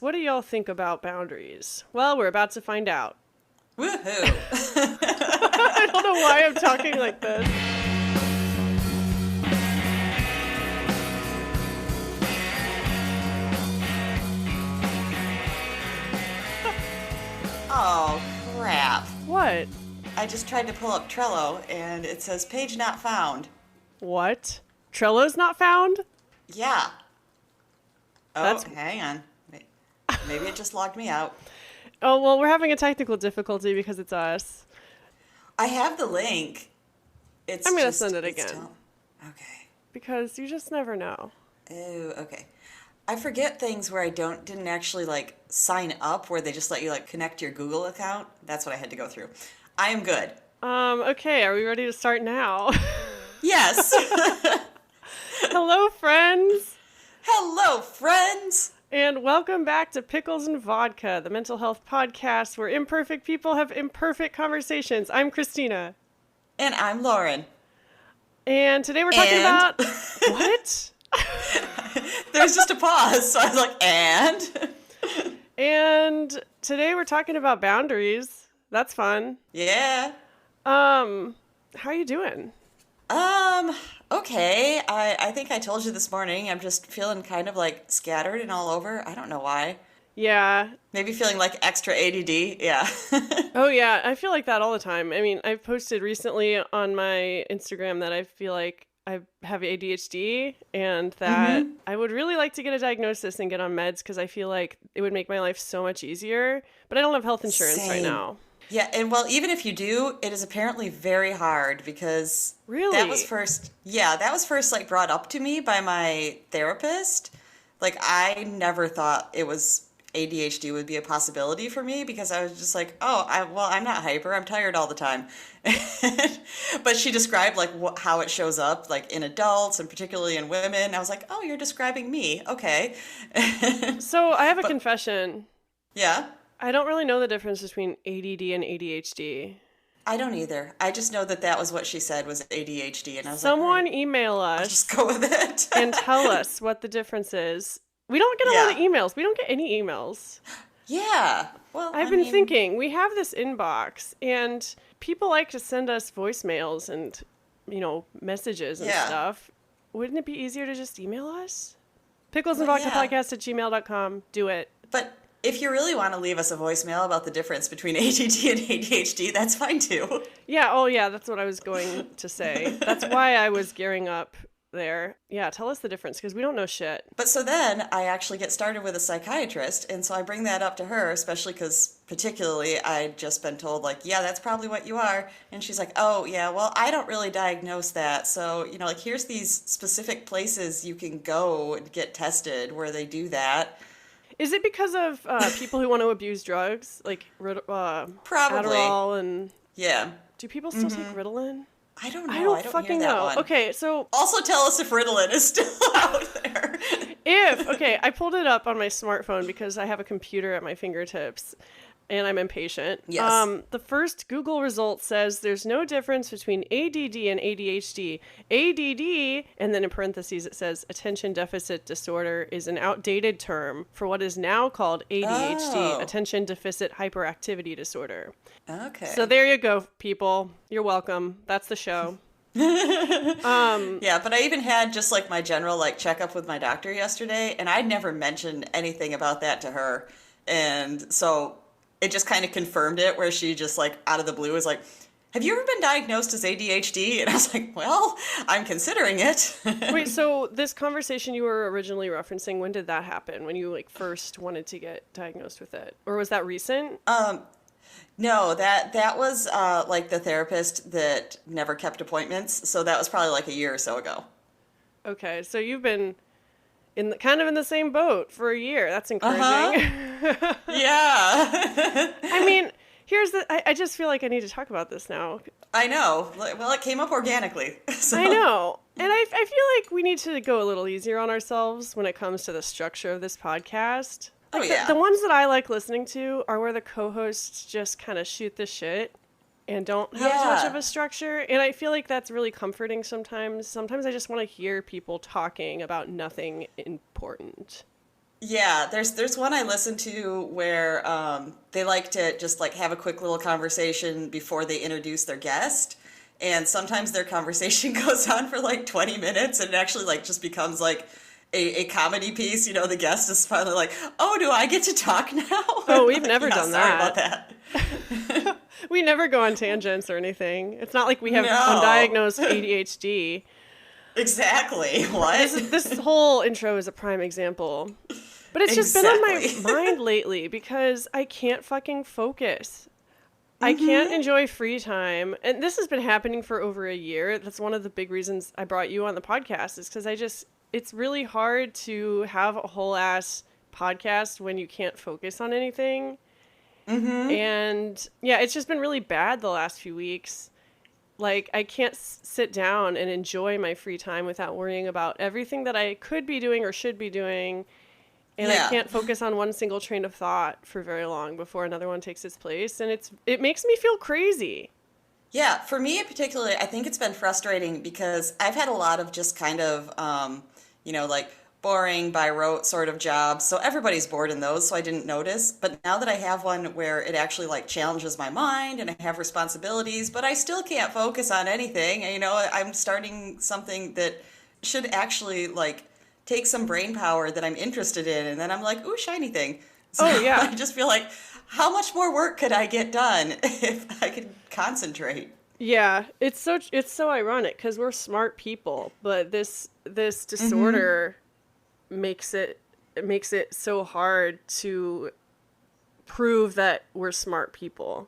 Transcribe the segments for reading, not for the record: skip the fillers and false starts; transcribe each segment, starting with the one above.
What do y'all think about boundaries? Well, we're about to find out. Woohoo! I don't know why I'm talking like this. Oh, crap. What? I just tried to pull up Trello, and it says page not found. What? Trello's not found? Yeah. Oh, That's- hang on. Maybe it just logged me out. Oh, well, we're having a technical difficulty because it's us. I have the link. It's I'm going to just- send it it's again. Okay. Because you just never know. Oh, okay. I forget things where I didn't actually like sign up, where they just let you like connect your Google account. That's what I had to go through. I am good. Okay, are we ready to start now? Yes. Hello, friends. Hello, friends. And welcome back to Pickles and Vodka, the mental health podcast where imperfect people have imperfect conversations. I'm Christina. And I'm Lauren. And today we're talking about... What? There's just a pause, so I was like, and? And today we're talking about boundaries. That's fun. Yeah. How are you doing? Okay. I think I told you this morning, I'm just feeling kind of like scattered and all over. I don't know why. Yeah. Maybe feeling like extra ADD. Yeah. Oh, yeah. I feel like that all the time. I mean, I've posted recently on my Instagram that I feel like I have ADHD and that I would really like to get a diagnosis and get on meds because I feel like it would make my life so much easier. But I don't have health insurance right Same. now. Yeah, and well, even if you do, it is apparently very hard because Really? that was first like brought up to me by my therapist. Like I never thought it was ADHD would be a possibility for me because I was just like, I'm not hyper, I'm tired all the time. But she described like how it shows up like in adults and particularly in women. I was like, oh, you're describing me. Okay. So I have a confession. Yeah. I don't really know the difference between ADD and ADHD. I don't either. I just know that was what she said was ADHD, and I was Someone like, email I'll us just go with it and tell us what the difference is. We don't get a lot of emails. We don't get any emails. Yeah. Well, I've been thinking, we have this inbox, and people like to send us voicemails and, messages and stuff. Wouldn't it be easier to just email us? Picklesandvodkapodcast@gmail.com. Do it. But if you really want to leave us a voicemail about the difference between ADD and ADHD, that's fine too. Yeah, that's what I was going to say. That's why I was gearing up there. Yeah, tell us the difference, because we don't know shit. But so then I actually get started with a psychiatrist, and so I bring that up to her, especially because particularly I'd just been told, like, yeah, that's probably what you are. And she's like, oh, yeah, well, I don't really diagnose that. So, here's these specific places you can go and get tested where they do that. Is it because of people who want to abuse drugs, like Probably. Adderall and... Yeah. Do people still take Ritalin? I don't know. I don't fucking hear that know. one. Okay, so... Also tell us if Ritalin is still out there. I pulled it up on my smartphone because I have a computer at my fingertips and I'm impatient. Yes. The first Google result says there's no difference between ADD and ADHD. ADD, and then in parentheses it says attention deficit disorder, is an outdated term for what is now called ADHD, attention deficit hyperactivity disorder. Okay. So there you go, people. You're welcome. That's the show. Yeah, but I even had just like my general like checkup with my doctor yesterday, and I'd never mentioned anything about that to her. And so it just kind of confirmed it, where she just like out of the blue was like, have you ever been diagnosed as ADHD? And I was like, well, I'm considering it. Wait, so this conversation you were originally referencing, when did that happen? When you like first wanted to get diagnosed with it? Or was that recent? No, that was like the therapist that never kept appointments. So that was probably like a year or so ago. Okay, so you've been kind of in the same boat for a year. That's encouraging. Yeah. I mean, I just feel like I need to talk about this now. I know. Well, it came up organically. So. I know. And I feel like we need to go a little easier on ourselves when it comes to the structure of this podcast. Like the ones that I like listening to are where the co-hosts just kind of shoot the shit and don't have as much of a structure. And I feel like that's really comforting sometimes. Sometimes I just want to hear people talking about nothing important. Yeah, there's one I listen to where they like to just like have a quick little conversation before they introduce their guest. And sometimes their conversation goes on for like 20 minutes and it actually like just becomes like a comedy piece. You know, the guest is finally like, "Oh, do I get to talk now?" Oh, we've Like, never yeah, done sorry that. about that. We never go on tangents or anything. It's not like we have No, undiagnosed ADHD. exactly. What? This whole intro is a prime example. But it's just been on my Exactly. mind lately because I can't fucking focus. I can't enjoy free time. And this has been happening for over a year. That's one of the big reasons I brought you on the podcast is because it's really hard to have a whole ass podcast when you can't focus on anything. And yeah, it's just been really bad the last few weeks. Like, I can't sit down and enjoy my free time without worrying about everything that I could be doing or should be doing. And I Yeah. can't focus on one single train of thought for very long before another one takes its place. And it makes me feel crazy. Yeah, for me in particular, I think it's been frustrating because I've had a lot of just kind of, like boring by rote sort of jobs. So everybody's bored in those, so I didn't notice. But now that I have one where it actually like challenges my mind and I have responsibilities, but I still can't focus on anything. And, I'm starting something that should actually like take some brain power that I'm interested in. And then I'm like, ooh, shiny thing. So Oh, yeah. I just feel like, how much more work could I get done if I could concentrate? Yeah, it's so ironic because we're smart people, but this disorder makes it so hard to prove that we're smart people.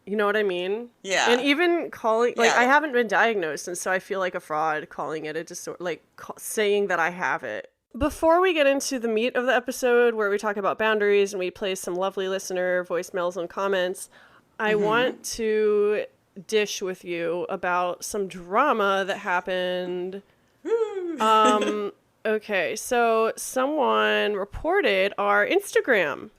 You know what I mean? Yeah. And even calling, like, Yeah. I haven't been diagnosed, and so I feel like a fraud calling it a disorder, like, saying that I have it. Before we get into the meat of the episode, where we talk about boundaries and we play some lovely listener voicemails and comments, I want to dish with you about some drama that happened. Okay, so someone reported our Instagram.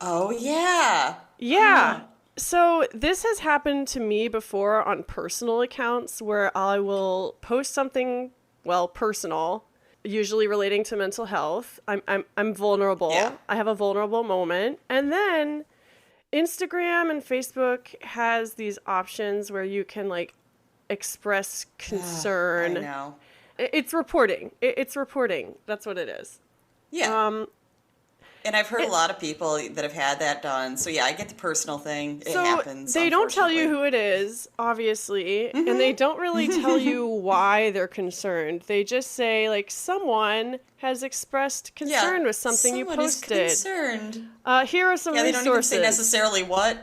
Oh, yeah. Yeah. So this has happened to me before on personal accounts where I will post something, well, personal, usually relating to mental health. I'm vulnerable. Yeah. I have a vulnerable moment. And then Instagram and Facebook has these options where you can like express concern. I know. It's reporting. It's reporting. That's what it is. Yeah. And I've heard a lot of people that have had that done. So yeah, I get the personal thing. It So happens. they don't tell you Unfortunately. who it is, obviously, and they don't really tell you why they're concerned. They just say, like, someone has expressed concern with something you Someone is posted. concerned. Here are some Yeah, they don't even resources. say necessarily what.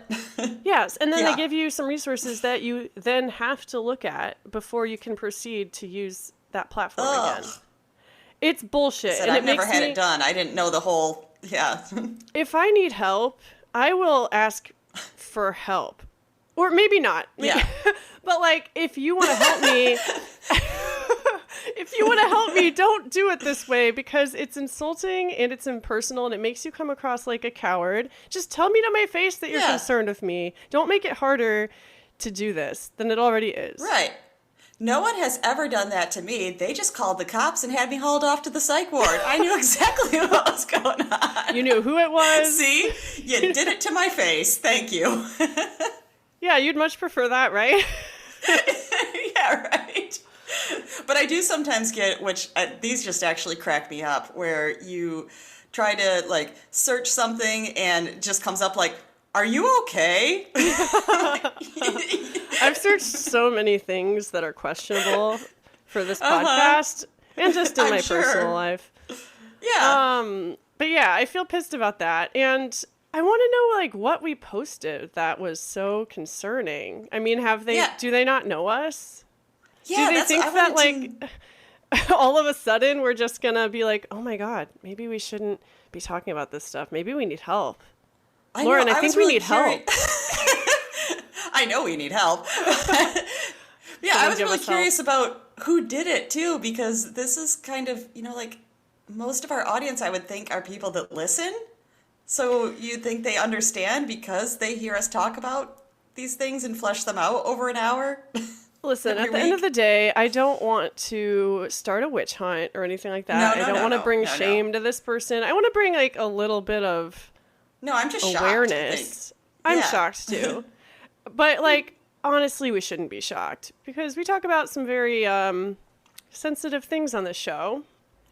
Yes, and then Yeah. they give you some resources that you then have to look at before you can proceed to use that platform Ugh. again. It's bullshit, Said and I've it never makes had me. it done. I didn't know the whole. Yeah. If I need help, I will ask for help. Or maybe not. Yeah. But like, if you want to help me, don't do it this way because it's insulting and it's impersonal and it makes you come across like a coward. Just tell me to my face that you're Yeah. concerned with me. Don't make it harder to do this than it already is. Right. No one has ever done that to me. They just called the cops and had me hauled off to the psych ward. I knew exactly what was going on. You knew who it was. See? You did it to my face. Thank you. Yeah, you'd much prefer that, right? Yeah, right. But I do sometimes get, which these just actually crack me up, where you try to like search something and it just comes up like, "Are you okay?" I've searched so many things that are questionable for this podcast and just in I'm my sure. personal life. Yeah. But yeah, I feel pissed about that. And I want to know like what we posted that was so concerning. I mean, Yeah. do they not know us? Yeah, Do they that's think I that wanted like to- all of a sudden we're just going to be like, "Oh my God, maybe we shouldn't be talking about this stuff. Maybe we need help." Lauren, I think was we really need help. I know we need help. Yeah, I Someone was give really us help. curious about who did it too, because this is kind of, like most of our audience, I would think, are people that listen. So you think they understand because they hear us talk about these things and flesh them out over an hour? Listen, every at the end of week. the day, I don't want to start a witch hunt or anything like that. No, I no, don't no, want to no, bring no, no. shame to this person. I want to bring like a little bit of No, I'm just shocked, I think. awareness. I'm Yeah. shocked too. But like honestly, we shouldn't be shocked because we talk about some very sensitive things on this show.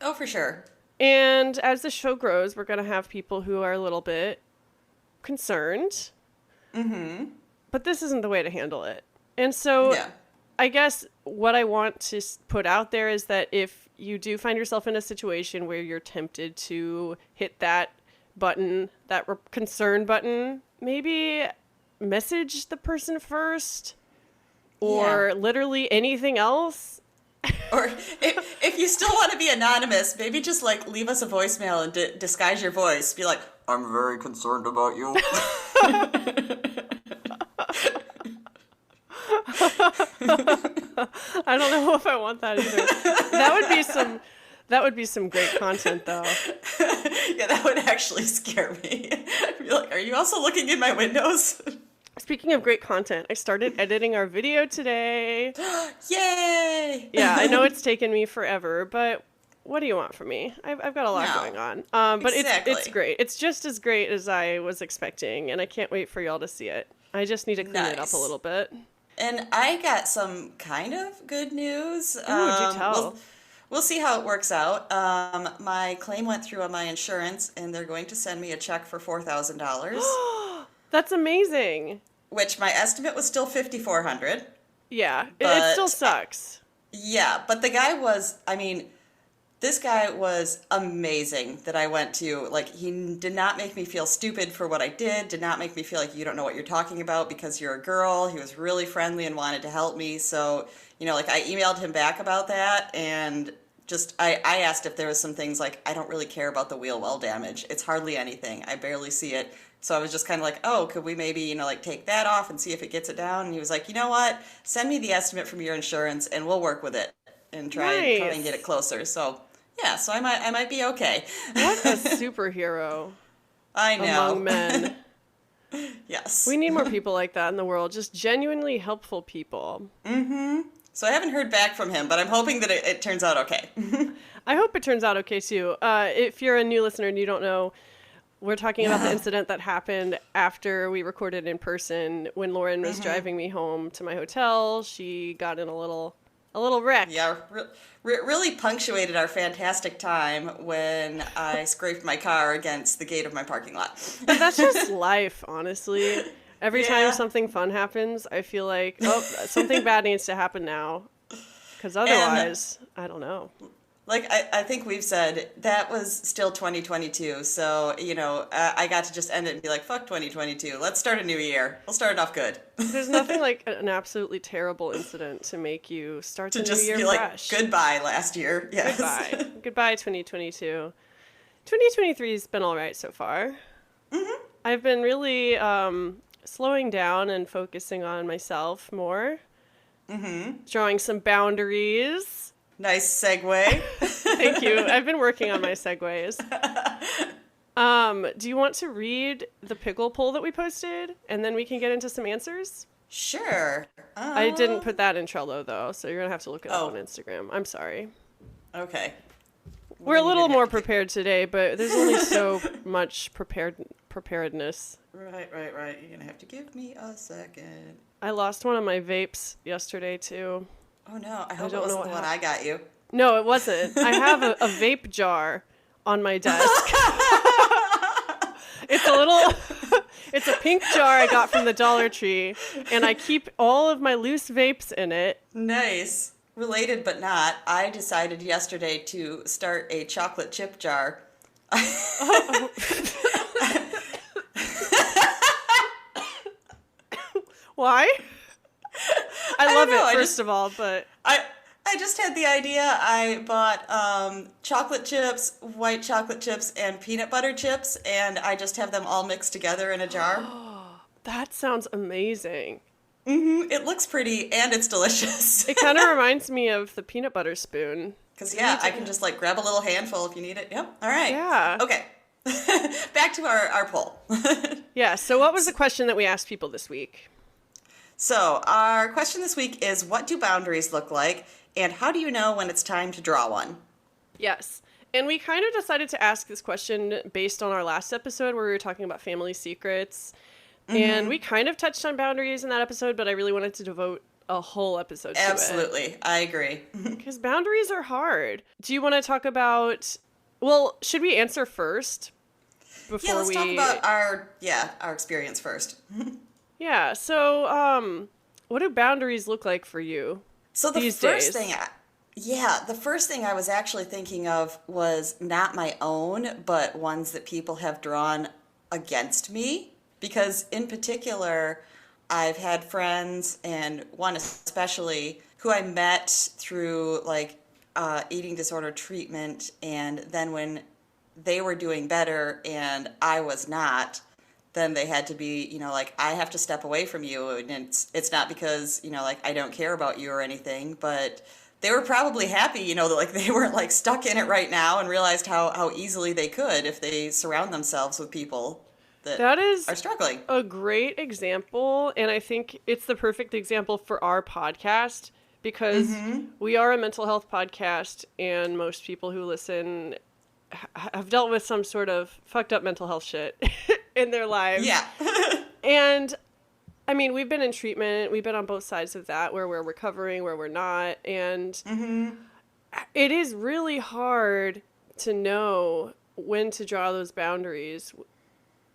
Oh, for sure. And as the show grows, we're going to have people who are a little bit concerned. Mm-hmm. But this isn't the way to handle it. And so Yeah. I guess what I want to put out there is that if you do find yourself in a situation where you're tempted to hit that button, that concern button, maybe message the person first or literally anything else. Or if you still want to be anonymous, maybe just like leave us a voicemail and disguise your voice. Be like, I'm very concerned about you. I don't know if I want that either. That would be some great content though. Yeah, that would actually scare me. Be like, are you also looking in my windows? Speaking of great content, I started editing our video today. Yay! Yeah, I know it's taken me forever, but what do you want from me? I've got a lot going on. But exactly. it's great. It's just as great as I was expecting, and I can't wait for y'all to see it. I just need to clean it up a little bit. And I got some kind of good news. Ooh, do tell. We'll see how it works out. My claim went through on my insurance, and they're going to send me a check for $4,000. That's amazing. Which my estimate was still $5,400. Yeah, it still sucks. Yeah, but the guy was, I mean, this guy was amazing that I went to. Like, he did not make me feel stupid for what I did not make me feel like you don't know what you're talking about because you're a girl. He was really friendly and wanted to help me. So, you know, like, I emailed him back about that, and just, I asked if there was some things like, I don't really care about the wheel well damage. It's hardly anything. I barely see it. So I was just kind of like, oh, could we maybe, you know, like take that off and see if it gets it down? And he was like, you know what? Send me the estimate from your insurance and we'll work with it and try and get it closer. So yeah, so I might be okay. What a superhero. I know. Among men. Yes. We need more people like that in the world. Just genuinely helpful people. Mm-hmm. So I haven't heard back from him, but I'm hoping that it turns out okay. I hope it turns out okay too. If you're a new listener and you don't know, we're talking about the incident that happened after we recorded in person when Lauren was driving me home to my hotel. She got in a little wreck. Yeah, really punctuated our fantastic time when I scraped my car against the gate of my parking lot. But that's just life, honestly. Every time something fun happens, I feel like, oh, something bad needs to happen now. Because otherwise, I don't know. Like, I think we've said, that was still 2022, so, you know, I got to just end it and be like, fuck 2022, let's start a new year. We'll start it off good. There's nothing like an absolutely terrible incident to make you start the new year be fresh. Like, goodbye last year. Yes. Goodbye. Goodbye, 2022. 2023 has been all right so far. Mm-hmm. I've been really slowing down and focusing on myself more. Mm-hmm. Drawing some boundaries. Nice segue. Thank you. I've been working on my segues. Do you want to read the pickle poll that we posted, and then we can get into some answers? Sure. I didn't put that in Trello, though, so you're going to have to look it up on Instagram. I'm sorry. Okay. We're a little more prepared today, but there's only so much preparedness. Right. You're going to have to give me a second. I lost one of my vapes yesterday, too. Oh, no. I hope it wasn't the one I got you. No, it wasn't. I have a vape jar on my desk. It's a pink jar I got from the Dollar Tree, and I keep all of my loose vapes in it. Nice. Related but not, I decided yesterday to start a chocolate chip jar. Why? I love it, first of all, but... I just had the idea. I bought chocolate chips, white chocolate chips, and peanut butter chips, and I just have them all mixed together in a jar. That sounds amazing. Mm-hmm. It looks pretty, and it's delicious. It kind of reminds me of the peanut butter spoon. Because, I can just, like, grab a little handful if you need it. Yep. All right. Yeah. Okay. Back to our poll. Yeah, so what was the question that we asked people this week? So, our question this week is, what do boundaries look like, and how do you know when it's time to draw one? Yes. And we kind of decided to ask this question based on our last episode where we were talking about family secrets. And we kind of touched on boundaries in that episode, but I really wanted to devote a whole episode to it. Absolutely. I agree. Because boundaries are hard. Do you want to talk about, well, should we answer first? Yeah, let's talk about our experience first. Yeah, so what do boundaries look like for you So the these first days? thing, the first thing I was actually thinking of was not my own, but ones that people have drawn against me. Because in particular, I've had friends, and one especially, who I met through like eating disorder treatment, and then when they were doing better and I was not, then they had to be, like, I have to step away from you, and it's not because, like, I don't care about you or anything, but they were probably happy, that like they weren't like stuck in it right now and realized how easily they could if they surround themselves with people That is are struggling. a great example, and I think it's the perfect example for our podcast because we are a mental health podcast, and most people who listen have dealt with some sort of fucked up mental health shit in their lives. Yeah. And I mean, we've been in treatment, we've been on both sides of that, where we're recovering, where we're not, and it is really hard to know when to draw those boundaries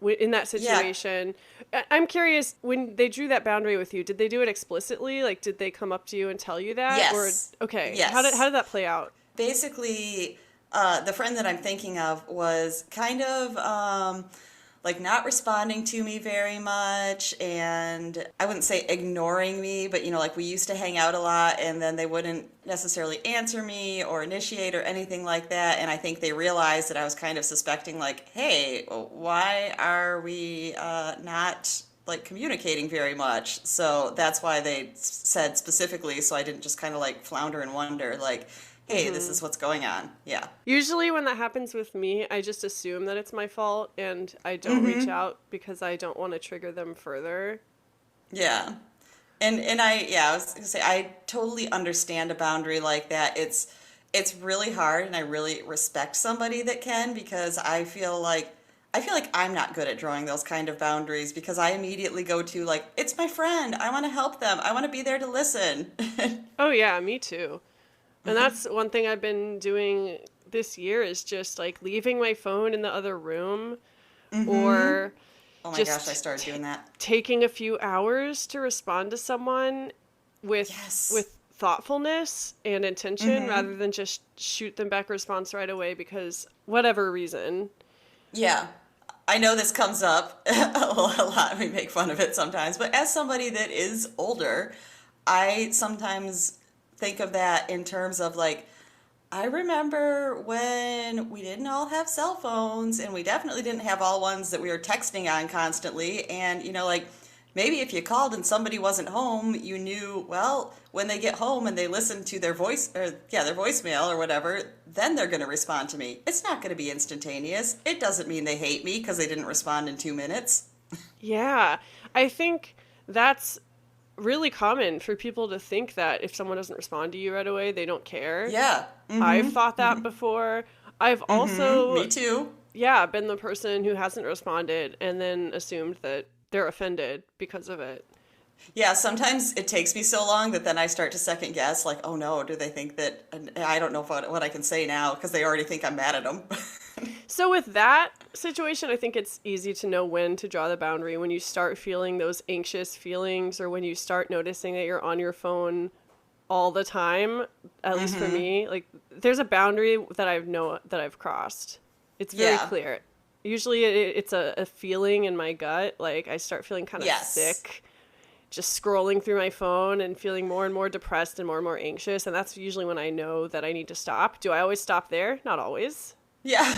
in that situation. Yeah. I'm curious, when they drew that boundary with you, did they do it explicitly? Like, did they come up to you and tell you that? Yes. Or, okay. Yes. How did that play out? Basically, the friend that I'm thinking of was kind of like not responding to me very much, and I wouldn't say ignoring me, but like we used to hang out a lot, and then they wouldn't necessarily answer me or initiate or anything like that, and I think they realized that I was kind of suspecting, like, hey, why are we not like communicating very much? So that's why they said specifically, so I didn't just kind of like flounder and wonder, like, hey, this is what's going on. Yeah. Usually when that happens with me, I just assume that it's my fault and I don't reach out because I don't want to trigger them further. Yeah. And I was going to say, I totally understand a boundary like that. It's really hard, and I really respect somebody that can, because I feel like I'm not good at drawing those kind of boundaries, because I immediately go to, like, it's my friend, I want to help them, I want to be there to listen. Oh yeah, me too. And that's one thing I've been doing this year, is just like leaving my phone in the other room, or Oh my just gosh, I started doing that. taking a few hours to respond to someone with thoughtfulness and intention, rather than just shoot them back a response right away because whatever reason. Yeah. I know this comes up a lot. We make fun of it sometimes. But as somebody that is older, I sometimes think of that in terms of, like, I remember when we didn't all have cell phones, and we definitely didn't have all ones that we were texting on constantly. And, like, maybe if you called and somebody wasn't home, you knew, well, when they get home and they listen to their their voicemail or whatever, then they're going to respond to me. It's not going to be instantaneous. It doesn't mean they hate me because they didn't respond in 2 minutes. Yeah, I think that's really common for people to think that if someone doesn't respond to you right away, they don't care. Yeah. I've thought that before. I've also, Me too. yeah, been the person who hasn't responded and then assumed that they're offended because of it. Yeah, sometimes it takes me so long that then I start to second guess, like, oh no, do they think that, I don't know what I can say now, because they already think I'm mad at them. So with that situation, I think it's easy to know when to draw the boundary, when you start feeling those anxious feelings, or when you start noticing that you're on your phone all the time. At least for me, like, there's a boundary that I've crossed. It's very clear. Usually it's a feeling in my gut. Like, I start feeling kind of sick, just scrolling through my phone and feeling more and more depressed and more anxious. And that's usually when I know that I need to stop. Do I always stop there? Not always. Yeah.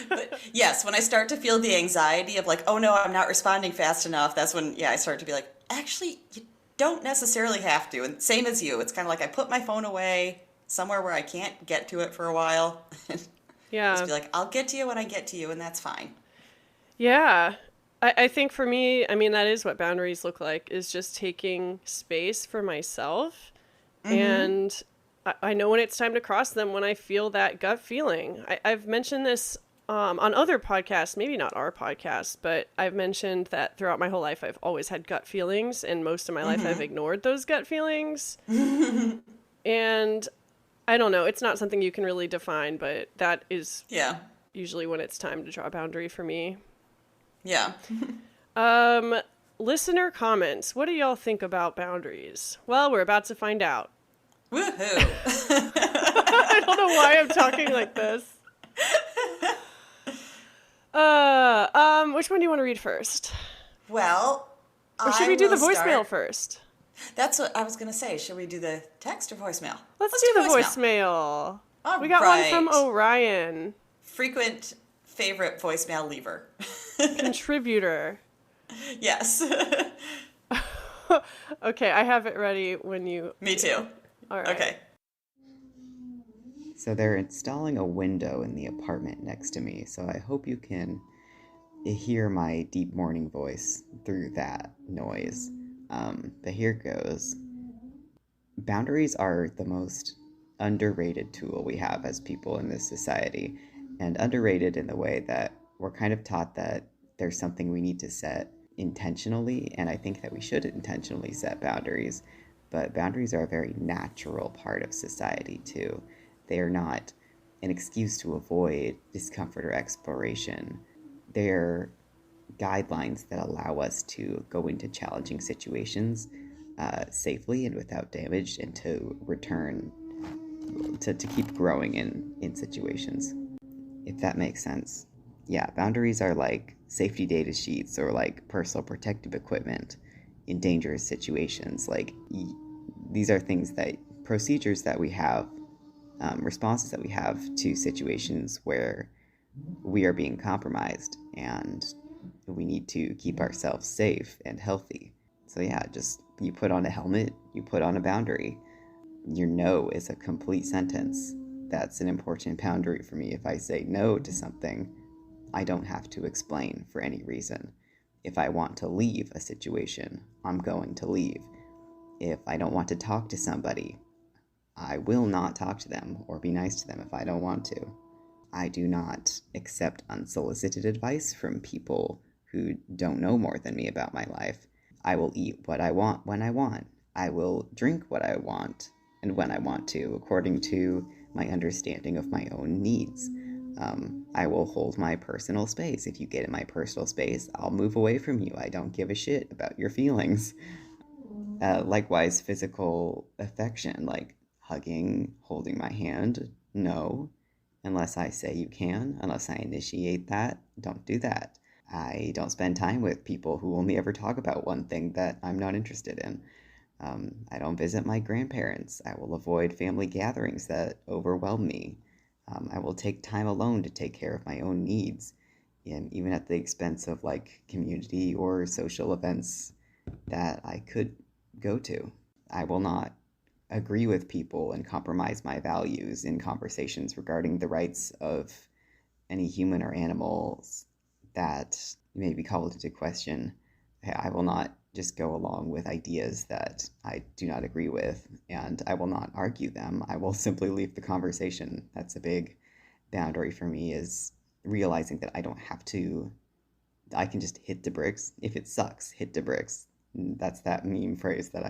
But yes, when I start to feel the anxiety of, like, oh no, I'm not responding fast enough, that's when, I start to be like, actually, you don't necessarily have to. And same as you. It's kind of like I put my phone away somewhere where I can't get to it for a while. Yeah. Just be like, I'll get to you when I get to you, and that's fine. Yeah. I think for me, I mean, that is what boundaries look like, is just taking space for myself. Mm-hmm. And I know when it's time to cross them when I feel that gut feeling. I've mentioned this on other podcasts, maybe not our podcast, but I've mentioned that throughout my whole life, I've always had gut feelings, and most of my life, I've ignored those gut feelings. And I don't know, it's not something you can really define, but that is Yeah. usually when it's time to draw a boundary for me. Yeah. Um, Listener comments. What do y'all think about boundaries? Well, we're about to find out. Woohoo. I don't know why I'm talking like this. Which one do you want to read first? Well, Or should I we do the will voicemail start. first? That's what I was going to say. Should we do the text or voicemail? Let's Let's do do the voicemail. voicemail. All We got one from right. Orion, Frequent favorite voicemail leaver. contributor. Yes. Okay, I have it ready when you Me do. too. All right. Okay. So they're installing a window in the apartment next to me, so I hope you can hear my deep morning voice through that noise. But here goes. Boundaries are the most underrated tool we have as people in this society, and underrated in the way that we're kind of taught that there's something we need to set intentionally, and I think that we should intentionally set boundaries, but boundaries are a very natural part of society too. They are not an excuse to avoid discomfort or exploration. They're guidelines that allow us to go into challenging situations safely and without damage, and to return to keep growing in situations, if that makes sense. Yeah, boundaries are like safety data sheets or like personal protective equipment in dangerous situations. Like these are things that procedures that we have, responses that we have to situations where we are being compromised and we need to keep ourselves safe and healthy. So yeah, just you put on a helmet, you put on a boundary. Your no is a complete sentence. That's an important boundary for me. If I say no to something, I don't have to explain for any reason. If I want to leave a situation, I'm going to leave. If I don't want to talk to somebody, I will not talk to them or be nice to them if I don't want to. I do not accept unsolicited advice from people who don't know more than me about my life. I will eat what I want when I want. I will drink what I want and when I want to, according to my understanding of my own needs. I will hold my personal space. If you get in my personal space, I'll move away from you. I don't give a shit about your feelings. Likewise, physical affection, like hugging, holding my hand, no. Unless I say you can, unless I initiate that, don't do that. I don't spend time with people who only ever talk about one thing that I'm not interested in. I don't visit my grandparents. I will avoid family gatherings that overwhelm me. I will take time alone to take care of my own needs, and even at the expense of like community or social events that I could go to. I will not agree with people and compromise my values in conversations regarding the rights of any human or animals that may be called into question. I will not just go along with ideas that I do not agree with, and I will not argue them. I will simply leave the conversation. That's a big boundary for me, is realizing that I don't have to, I can just hit the bricks. If it sucks, hit the bricks. That's that meme phrase that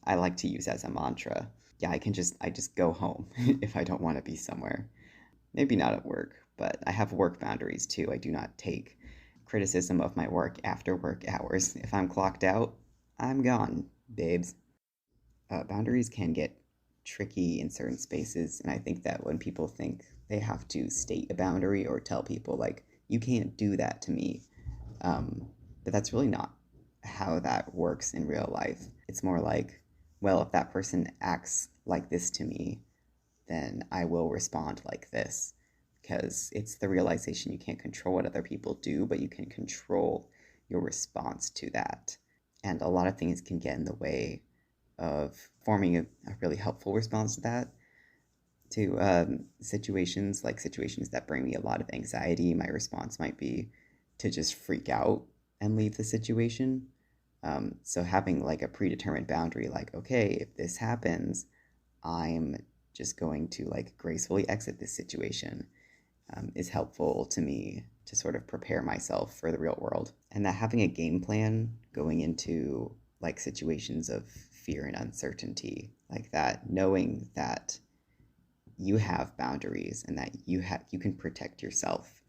I like to use as a mantra. Yeah, I just go home if I don't want to be somewhere. Maybe not at work, but I have work boundaries too. I do not take criticism of my work after work hours. If I'm clocked out, I'm gone, babes. Boundaries can get tricky in certain spaces, and I think that when people think they have to state a boundary or tell people like you can't do that to me, but that's really not how that works in real life. It's more like, well, if that person acts like this to me, then I will respond like this. Because it's the realization you can't control what other people do, but you can control your response to that. And a lot of things can get in the way of forming a really helpful response to that. To situations that bring me a lot of anxiety, my response might be to just freak out and leave the situation. So having like a predetermined boundary, like, okay, if this happens, I'm just going to like gracefully exit this situation, is helpful to me to sort of prepare myself for the real world. And that having a game plan going into like situations of fear and uncertainty, like that, knowing that you have boundaries and that you can protect yourself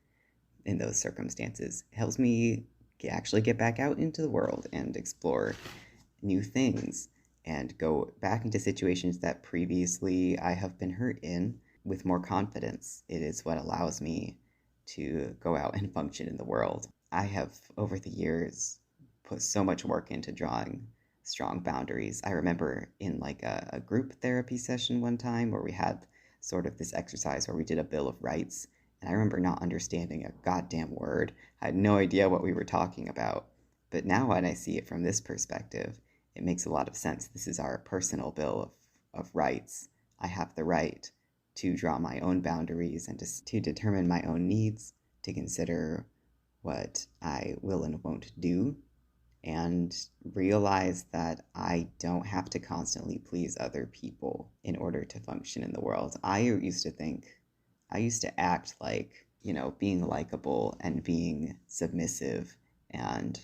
in those circumstances, helps me actually get back out into the world and explore new things and go back into situations that previously I have been hurt in with more confidence. It is what allows me to go out and function in the world. I have, over the years, put so much work into drawing strong boundaries. I remember in like a group therapy session one time where we had sort of this exercise where we did a Bill of Rights, and I remember not understanding a goddamn word. I had no idea what we were talking about. But now when I see it from this perspective, it makes a lot of sense. This is our personal Bill of Rights. I have the right to draw my own boundaries and to determine my own needs, to consider what I will and won't do, and realize that I don't have to constantly please other people in order to function in the world. I used to act like, being likable and being submissive and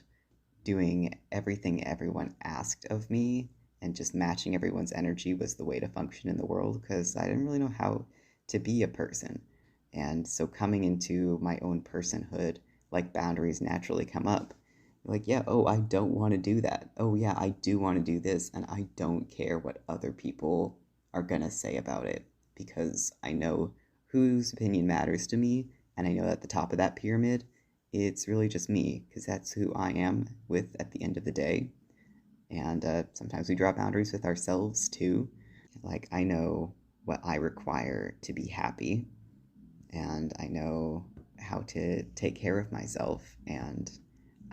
doing everything everyone asked of me and just matching everyone's energy was the way to function in the world, because I didn't really know how to be a person. And so coming into my own personhood, like boundaries naturally come up. Like, yeah, oh, I don't want to do that. Oh, yeah, I do want to do this, and I don't care what other people are going to say about it, because I know whose opinion matters to me, and I know at the top of that pyramid, it's really just me, because that's who I am with at the end of the day. And sometimes we draw boundaries with ourselves, too. Like, I know what I require to be happy, and I know how to take care of myself, and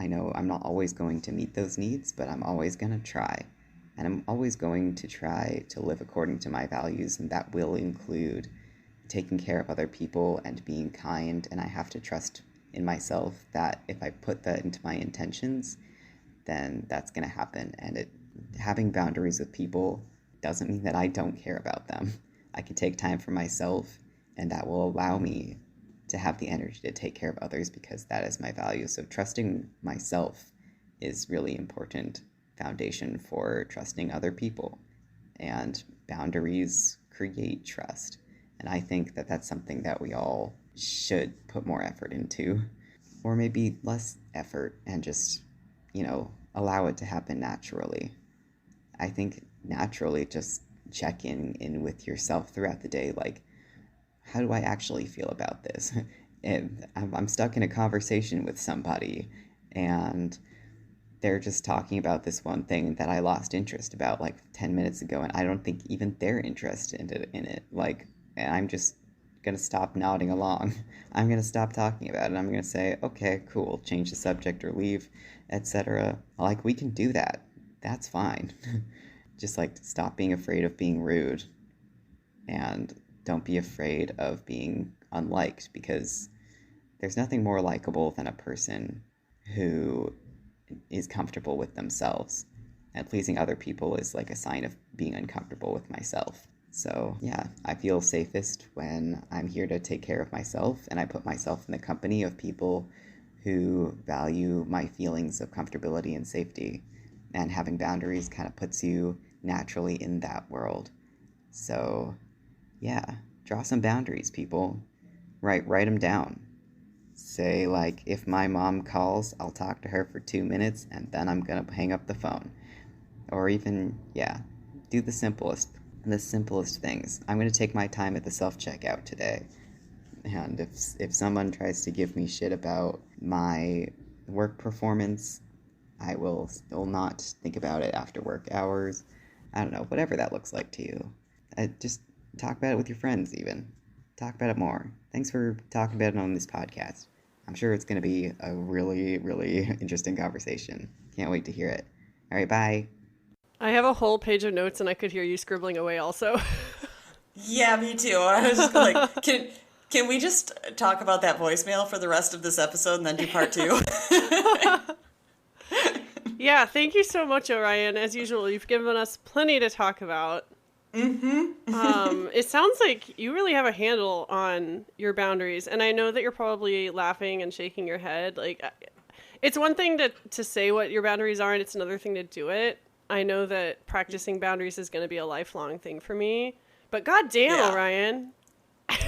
I know I'm not always going to meet those needs, but I'm always going to try. And I'm always going to try to live according to my values, and that will include taking care of other people and being kind. And I have to trust in myself that if I put that into my intentions, then that's going to happen. And having boundaries with people doesn't mean that I don't care about them. I can take time for myself, and that will allow me to have the energy to take care of others, because that is my value. So trusting myself is really important foundation for trusting other people. And boundaries create trust. And I think that that's something that we all should put more effort into, or maybe less effort, and just, allow it to happen naturally. I think naturally just check in with yourself throughout the day, like, how do I actually feel about this? And I'm stuck in a conversation with somebody, and they're just talking about this one thing that I lost interest about like 10 minutes ago, and I don't think even they're interested in it. Like, and I'm just going to stop nodding along. I'm going to stop talking about it. I'm going to say, okay, cool, change the subject or leave, etc. Like, we can do that. That's fine. Just like stop being afraid of being rude, and don't be afraid of being unliked, because there's nothing more likable than a person who is comfortable with themselves. And pleasing other people is like a sign of being uncomfortable with myself. So yeah, I feel safest when I'm here to take care of myself, and I put myself in the company of people who value my feelings of comfortability and safety. And having boundaries kind of puts you naturally in that world. So yeah, draw some boundaries, people. Write them down. Say, like, if my mom calls, I'll talk to her for 2 minutes, and then I'm gonna hang up the phone. Or even, do the simplest things. I'm gonna take my time at the self-checkout today. And if someone tries to give me shit about my work performance, I will still not think about it after work hours. I don't know, whatever that looks like to you. Just talk about it with your friends, even. Talk about it more. Thanks for talking about it on this podcast. I'm sure it's going to be a really, really interesting conversation. Can't wait to hear it. All right, bye. I have a whole page of notes, and I could hear you scribbling away also. Yeah, me too. I was just like, Can we just talk about that voicemail for the rest of this episode and then do part 2? Yeah, thank you so much, Orion. As usual, you've given us plenty to talk about. It sounds like you really have a handle on your boundaries, and I know that you're probably laughing and shaking your head. Like, it's one thing to say what your boundaries are, and it's another thing to do it. I know that practicing boundaries is going to be a lifelong thing for me, but goddamn, Orion,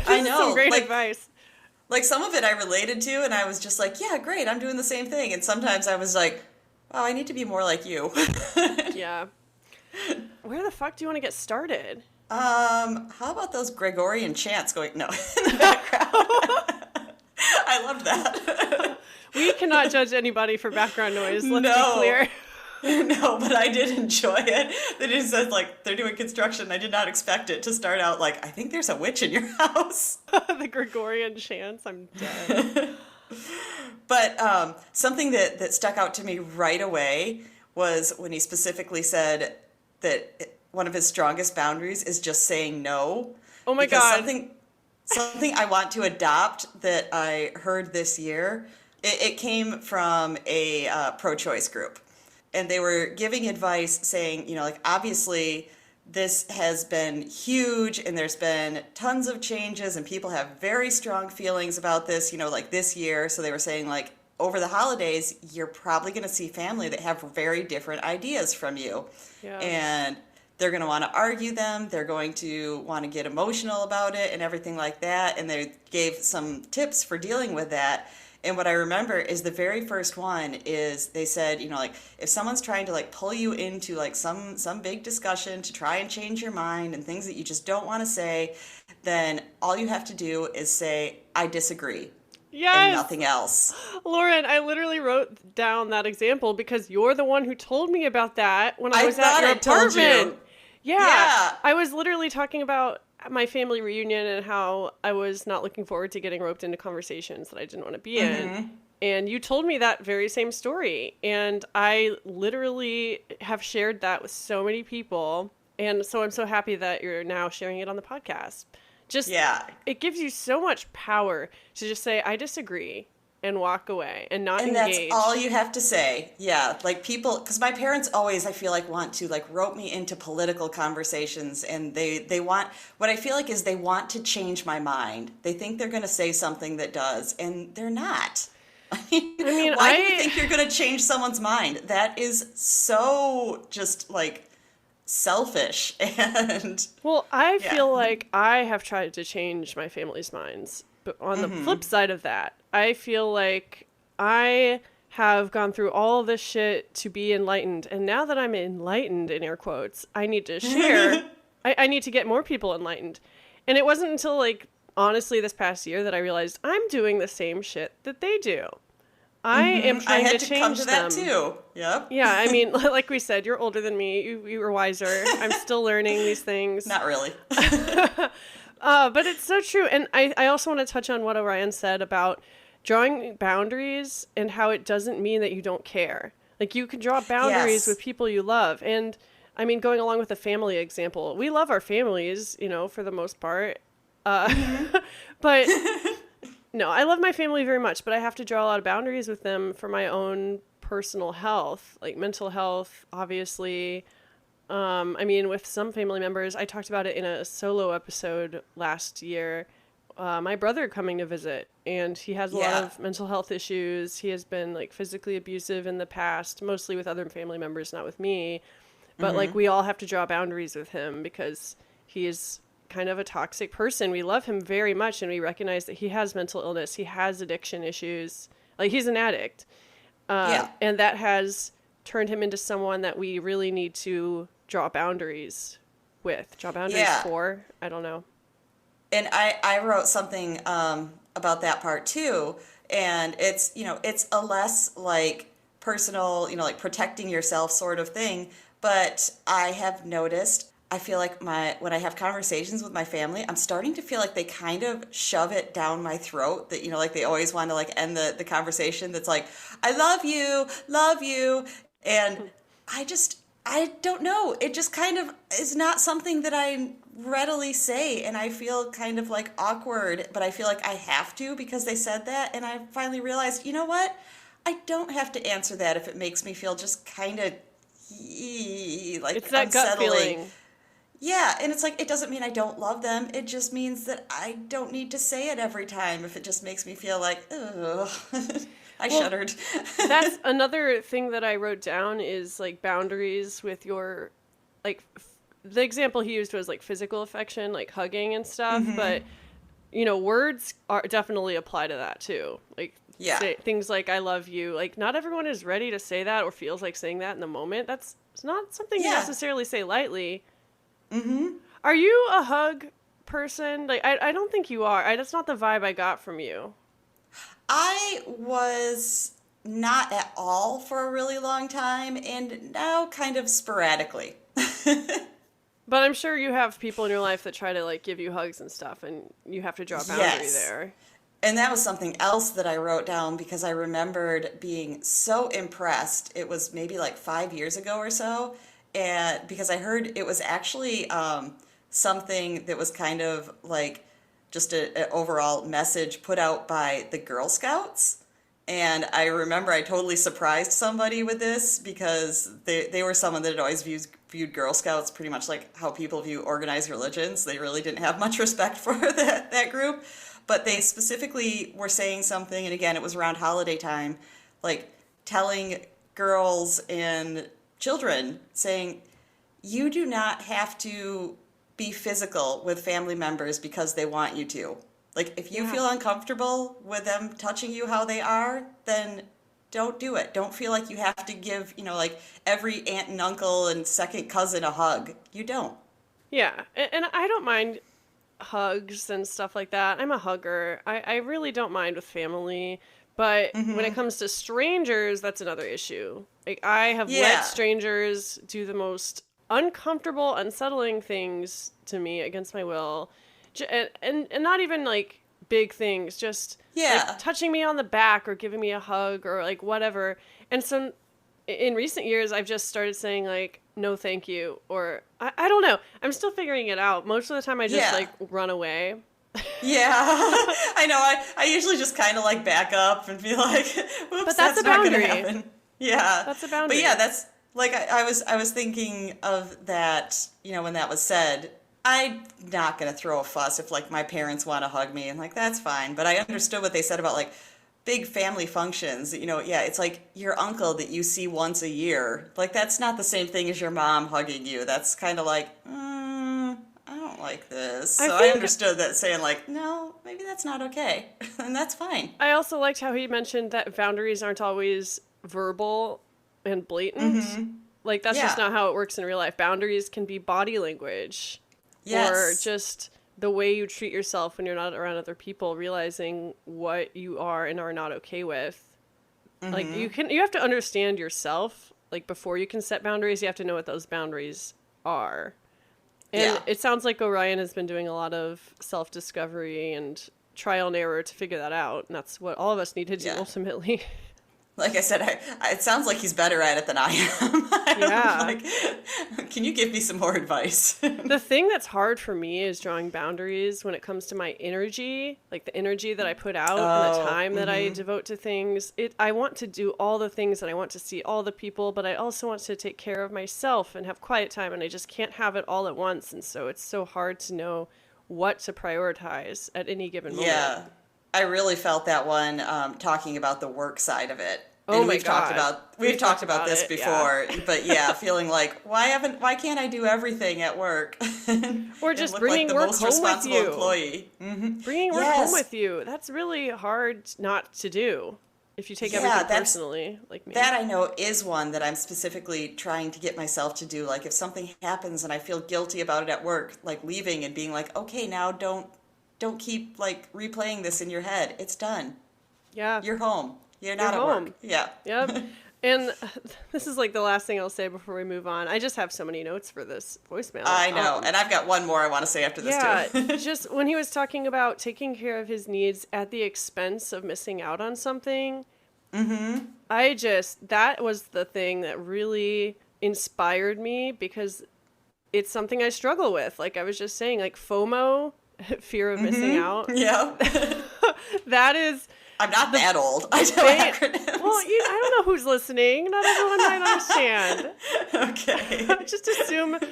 I know, some great advice. Like, some of it I related to, and I was just like, yeah, great, I'm doing the same thing. And sometimes I was like, wow, I need to be more like you. Yeah. Where the fuck do you want to get started? How about those Gregorian chants going, no, in the background? I loved that. We cannot judge anybody for background noise, let's be clear. No, but I did enjoy it. They just said, like, they're doing construction. I did not expect it to start out like, I think there's a witch in your house. The Gregorian chants, I'm dead. But something that stuck out to me right away was when he specifically said that one of his strongest boundaries is just saying no. Oh my God. Something I want to adopt that I heard this year, it came from a pro-choice group. And they were giving advice saying, you know, like, obviously this has been huge and there's been tons of changes and people have very strong feelings about this, you know, like this year. So they were saying, like, over the holidays, you're probably going to see family that have very different ideas from you. Yeah. And they're going to want to argue them. They're going to want to get emotional about it and everything like that. And they gave some tips for dealing with that. And what I remember is the very first one is they said, you know, like, if someone's trying to, like, pull you into, like, some big discussion to try and change your mind and things that you just don't want to say, then all you have to do is say, I disagree. Yes. And nothing else. Lauren, I literally wrote down that example because you're the one who told me about that when I was at your apartment. Told you. Yeah. I was literally talking about my family reunion and how I was not looking forward to getting roped into conversations that I didn't want to be in. And you told me that very same story. And I literally have shared that with so many people. And so I'm so happy that you're now sharing it on the podcast. It gives you so much power to just say, I disagree, and walk away and not engage. And that's all you have to say. Yeah, like, people, because my parents always, I feel like, want to, like, rope me into political conversations, and they want, what I feel like is they want to change my mind. They think they're going to say something that does, and they're not. I mean, why do you think you're going to change someone's mind? That is so just, like, selfish. And well, I feel like I have tried to change my family's minds, but on the flip side of that, I feel like I have gone through all this shit to be enlightened, and now that I'm enlightened, in air quotes, I need to share. I need to get more people enlightened. And it wasn't until, like, honestly this past year that I realized I'm doing the same shit that they do. I am trying to change them. I had to come to that too. Yep. Yeah, I mean, like we said, you're older than me. You were wiser. I'm still learning these things. Not really. But it's so true. And I also want to touch on what Orion said about drawing boundaries and how it doesn't mean that you don't care. Like, you can draw boundaries with people you love. And, I mean, going along with the family example, we love our families, you know, for the most part. But... No, I love my family very much, but I have to draw a lot of boundaries with them for my own personal health, like mental health, obviously. I mean, with some family members, I talked about it in a solo episode last year, my brother coming to visit, and he has a lot of mental health issues. He has been, like, physically abusive in the past, mostly with other family members, not with me. But, like, we all have to draw boundaries with him because he is kind of a toxic person. We love him very much, and we recognize that he has mental illness. He has addiction issues. Like, he's an addict. And that has turned him into someone that we really need to draw boundaries with. Draw boundaries for? I don't know. And I wrote something about that part too. And it's, you know, it's a less, like, personal, you know, like, protecting yourself sort of thing. But I have noticed, I feel like when I have conversations with my family, I'm starting to feel like they kind of shove it down my throat, that, you know, like, they always want to, like, end the conversation that's like, I love you. And I don't know. It just kind of is not something that I readily say, and I feel kind of like awkward, but I feel like I have to because they said that, and I finally realized, you know what? I don't have to answer that if it makes me feel just kind of like It's that gut unsettling. feeling. Yeah, and it's like it doesn't mean I don't love them. It just means that I don't need to say it every time if it just makes me feel like, ugh. I shuddered. That's another thing that I wrote down is like boundaries with your, like, the example he used was like physical affection, like hugging and stuff, but words are definitely apply to that too. Like, things like I love you. Like, not everyone is ready to say that or feels like saying that in the moment. It's not something you necessarily say lightly. Are you a hug person? Like, I don't think you are. That's not the vibe I got from you. I was not at all for a really long time, and now kind of sporadically. But I'm sure you have people in your life that try to like give you hugs and stuff, and you have to draw a boundary there. And that was something else that I wrote down because I remembered being so impressed. It was maybe like 5 years ago or so, and because I heard it was actually something that was kind of like just an overall message put out by the Girl Scouts. And I remember I totally surprised somebody with this because they were someone that had always viewed Girl Scouts pretty much like how people view organized religions. They really didn't have much respect for that group. But they specifically were saying something, and again, it was around holiday time, like telling girls and children, saying, you do not have to be physical with family members because they want you to. Like, if you feel uncomfortable with them touching you how they are, then don't do it. Don't feel like you have to give, like every aunt and uncle and second cousin a hug. You don't. Yeah, and I don't mind hugs and stuff like that. I'm a hugger. I really don't mind with family. But when it comes to strangers, that's another issue. Like, I have let strangers do the most uncomfortable, unsettling things to me against my will. And not even, like, big things. Just, like, touching me on the back or giving me a hug or, like, whatever. And so in recent years, I've just started saying, like, no, thank you. Or, I don't know. I'm still figuring it out. Most of the time, I just, like, run away. Yeah, I know. I usually just kind of like back up and be like, "Whoops, but that's a not boundary." gonna happen. Yeah, that's a boundary. But yeah, that's like I was thinking of that. When that was said, I'm not gonna throw a fuss if like my parents want to hug me, and like that's fine. But I understood what they said about like big family functions. It's like your uncle that you see once a year. Like that's not the same thing as your mom hugging you. That's kind of like. I don't like this. So I understood that saying like, no, maybe that's not okay. And that's fine. I also liked how he mentioned that boundaries aren't always verbal and blatant. Like, that's just not how it works in real life. Boundaries can be body language. Yes. Or just the way you treat yourself when you're not around other people, realizing what you are and are not okay with. Like, you have to understand yourself. Like, before you can set boundaries, you have to know what those boundaries are. And it sounds like Orion has been doing a lot of self-discovery and trial and error to figure that out. And that's what all of us need to do ultimately. Like I said, it sounds like he's better at it than I am. Can you give me some more advice? The thing that's hard for me is drawing boundaries when it comes to my energy, like the energy that I put out and the time that I devote to things. I want to do all the things and I want to see all the people, but I also want to take care of myself and have quiet time, and I just can't have it all at once. And so it's so hard to know what to prioritize at any given moment. Yeah. I really felt that one talking about the work side of it. Oh and my God. We've talked about this before, but feeling like why can't I do everything at work? Or just bringing like work most home with responsible you. Employee. Bringing work home with you. That's really hard not to do if you take everything personally, like me. That I know is one that I'm specifically trying to get myself to do. Like if something happens and I feel guilty about it at work, like leaving and being like, okay, now don't keep like replaying this in your head. It's done. Yeah. You're home. You're not at work. Yeah. Yep. And this is like the last thing I'll say before we move on. I just have so many notes for this voicemail. I know. And I've got one more I want to say after this too. Just when he was talking about taking care of his needs at the expense of missing out on something. That was the thing that really inspired me, because it's something I struggle with. Like I was just saying, like FOMO, fear of missing out. Yeah. That is. I'm not that old. I know acronyms. Well, I don't know who's listening. Not everyone might understand. Okay.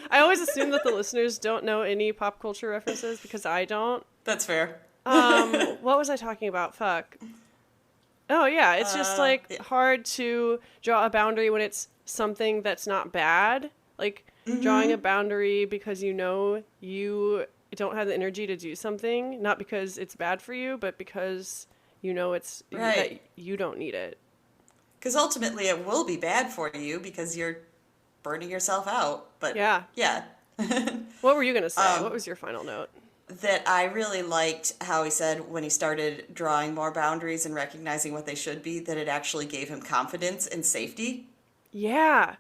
I always assume that the listeners don't know any pop culture references because I don't. That's fair. What was I talking about? Fuck. Oh, yeah. It's just hard to draw a boundary when it's something that's not bad. Like drawing a boundary because you know you don't have the energy to do something, not because it's bad for you, but because you know it's that you don't need it. Because ultimately it will be bad for you because you're burning yourself out. But yeah. What were you going to say? What was your final note? That I really liked how he said when he started drawing more boundaries and recognizing what they should be, that it actually gave him confidence and safety. Yeah.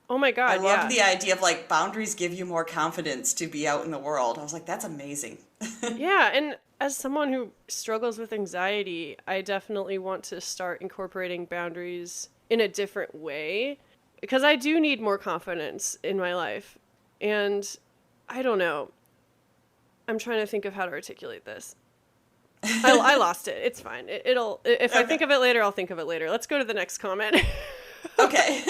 Oh my God. I loved the idea of like boundaries give you more confidence to be out in the world. I was like, that's amazing. Yeah. And as someone who struggles with anxiety, I definitely want to start incorporating boundaries in a different way because I do need more confidence in my life. And I don't know. I'm trying to think of how to articulate this. I lost it. It's fine. If I think of it later, I'll think of it later. Let's go to the next comment. Okay.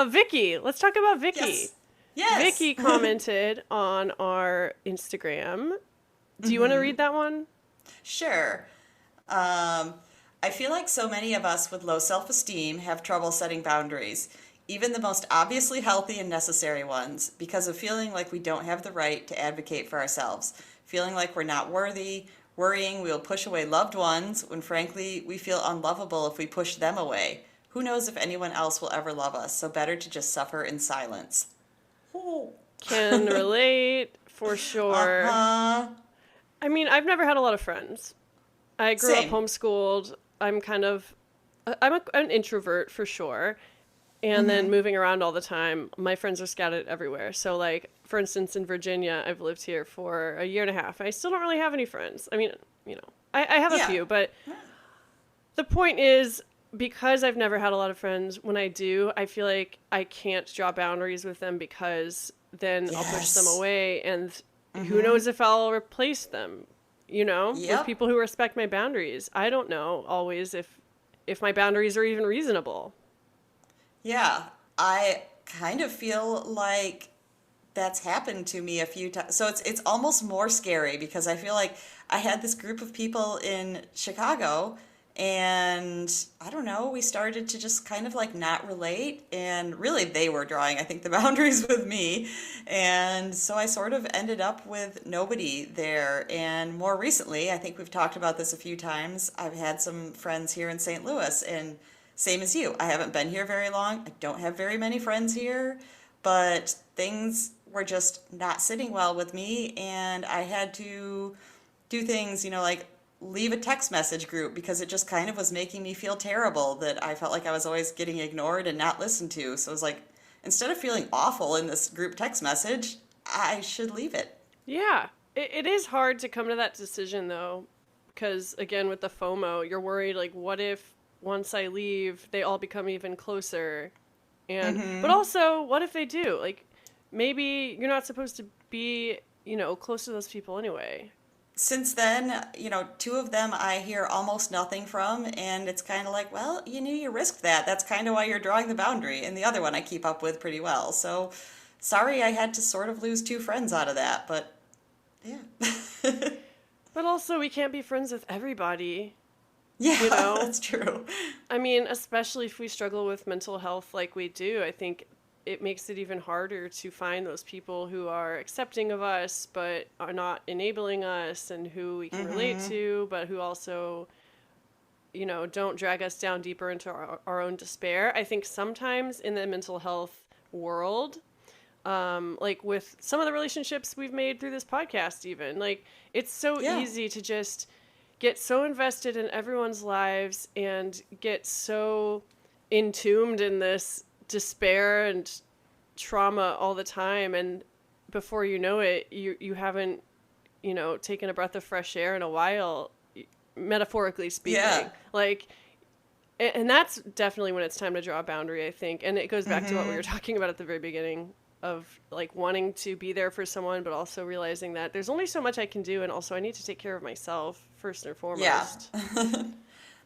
Vicky. Let's talk about Vicky. Yes. Vicky commented on our Instagram. Do you want to read that one? Sure. I feel like so many of us with low self-esteem have trouble setting boundaries, even the most obviously healthy and necessary ones, because of feeling like we don't have the right to advocate for ourselves, feeling like we're not worthy, worrying we will push away loved ones when frankly we feel unlovable if we push them away. Who knows if anyone else will ever love us, so better to just suffer in silence. Oh. Can relate, for sure. I mean, I've never had a lot of friends. I grew up homeschooled. I'm an introvert for sure. And then moving around all the time, my friends are scattered everywhere. So like, for instance, in Virginia, I've lived here for a year and a half. I still don't really have any friends. I mean, I have a few, but the point is, because I've never had a lot of friends, when I do, I feel like I can't draw boundaries with them because then I'll push them away and who knows if I'll replace them, with people who respect my boundaries. I don't know always if my boundaries are even reasonable. Yeah, I kind of feel like that's happened to me a few times. So it's almost more scary because I feel like I had this group of people in Chicago and I don't know, we started to just kind of like not relate, and really they were drawing, I think, the boundaries with me. And so I sort of ended up with nobody there. And more recently, I think we've talked about this a few times, I've had some friends here in St. Louis, and same as you, I haven't been here very long. I don't have very many friends here, but things were just not sitting well with me, and I had to do things, like leave a text message group because it just kind of was making me feel terrible that I felt like I was always getting ignored and not listened to. So it was like, instead of feeling awful in this group text message, I should leave it. Yeah, it is hard to come to that decision though, because again, with the FOMO, you're worried like, what if once I leave, they all become even closer? And but also, what if they do? Like, maybe you're not supposed to be, close to those people anyway. Since then, two of them I hear almost nothing from, and it's kind of like, well, you risked that. That's kind of why you're drawing the boundary. And the other one I keep up with pretty well. So, sorry I had to sort of lose 2 friends out of that, but yeah. But also, we can't be friends with everybody. Yeah, that's true. I mean, especially if we struggle with mental health like we do, I think it makes it even harder to find those people who are accepting of us but are not enabling us, and who we can relate to, but who also, don't drag us down deeper into our own despair. I think sometimes in the mental health world, like with some of the relationships we've made through this podcast even, like it's so easy to just get so invested in everyone's lives and get so entombed in this despair and trauma all the time, and before you know it, you haven't taken a breath of fresh air in a while, metaphorically speaking. Like, and that's definitely when it's time to draw a boundary, I think. And it goes back to what we were talking about at the very beginning, of like wanting to be there for someone, but also realizing that there's only so much I can do, and also I need to take care of myself first and foremost. Yeah.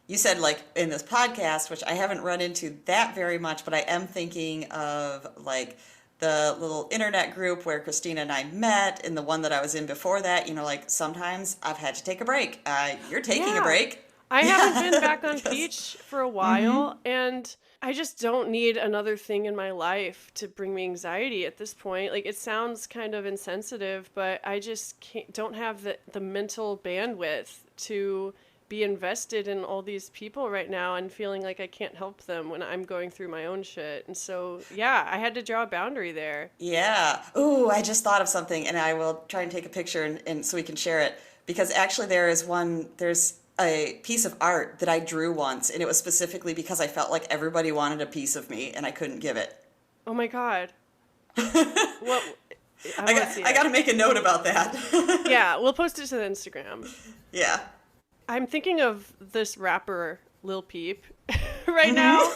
You said like in this podcast, which I haven't run into that very much, but I am thinking of like the little internet group where Christina and I met, and the one that I was in before that, like sometimes I've had to take a break. You're taking a break. I haven't been back on Peach for a while, and I just don't need another thing in my life to bring me anxiety at this point. Like, it sounds kind of insensitive, but I just don't have the mental bandwidth to be invested in all these people right now and feeling like I can't help them when I'm going through my own shit. And so, yeah, I had to draw a boundary there. Yeah. Ooh, I just thought of something, and I will try and take a picture and so we can share it. Because actually there's a piece of art that I drew once, and it was specifically because I felt like everybody wanted a piece of me and I couldn't give it. Oh my God. What? I got to make a note about that. Yeah, we'll post it to the Instagram. Yeah. I'm thinking of this rapper, Lil Peep, right now.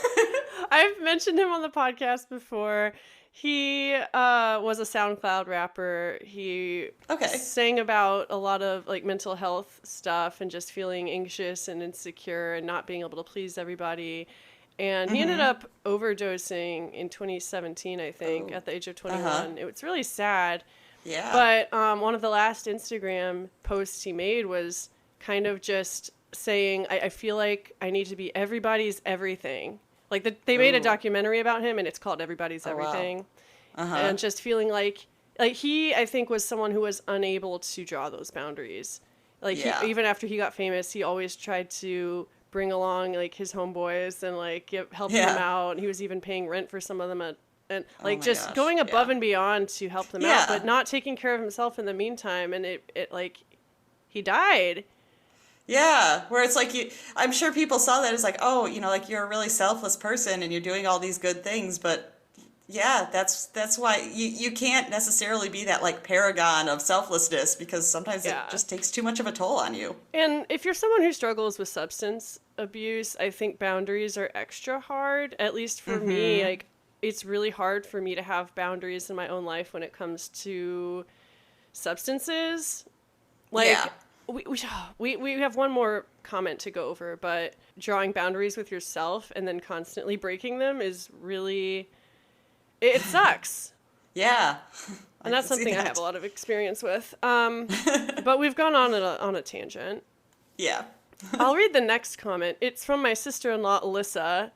I've mentioned him on the podcast before. He was a SoundCloud rapper. He sang about a lot of like mental health stuff and just feeling anxious and insecure and not being able to please everybody. And he ended up overdosing in 2017, I think, at the age of 21. It was really sad. Yeah. But one of the last Instagram posts he made was kind of just saying, I feel like I need to be everybody's everything. Like they made a documentary about him, and it's called Everybody's Everything. Wow. And just feeling like he, I think, was someone who was unable to draw those boundaries. Like even after he got famous, he always tried to bring along like his homeboys and like help them out. And he was even paying rent for some of them and like just going above and beyond to help them out, but not taking care of himself in the meantime. And it like he died. Yeah, where it's like I'm sure people saw that as like, oh, like you're a really selfless person and you're doing all these good things, but yeah, that's why you can't necessarily be that like paragon of selflessness, because sometimes it just takes too much of a toll on you. And if you're someone who struggles with substance abuse, I think boundaries are extra hard, at least for me. Like, it's really hard for me to have boundaries in my own life when it comes to substances. Like, we have one more comment to go over, but drawing boundaries with yourself and then constantly breaking them is really, it sucks. Yeah. And that's something I have a lot of experience with. But we've gone on a tangent. Yeah. I'll read the next comment. It's from my sister-in-law, Alyssa.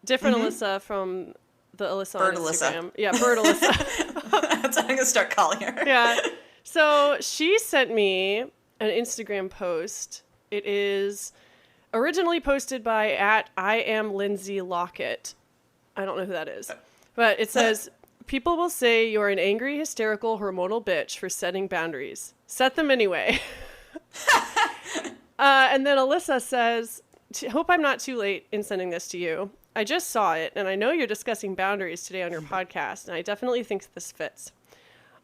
Different Alyssa from the Alyssa Bird on Alyssa. Instagram. Yeah, Bird Alyssa. That's what I'm going to start calling her. Yeah. So she sent me an Instagram post. It is originally posted by @IamLindsayLockett. I don't know who that is. But it says, people will say you're an angry, hysterical, hormonal bitch for setting boundaries. Set them anyway. And then Alyssa says, hope I'm not too late in sending this to you. I just saw it, and I know you're discussing boundaries today on your podcast, and I definitely think this fits.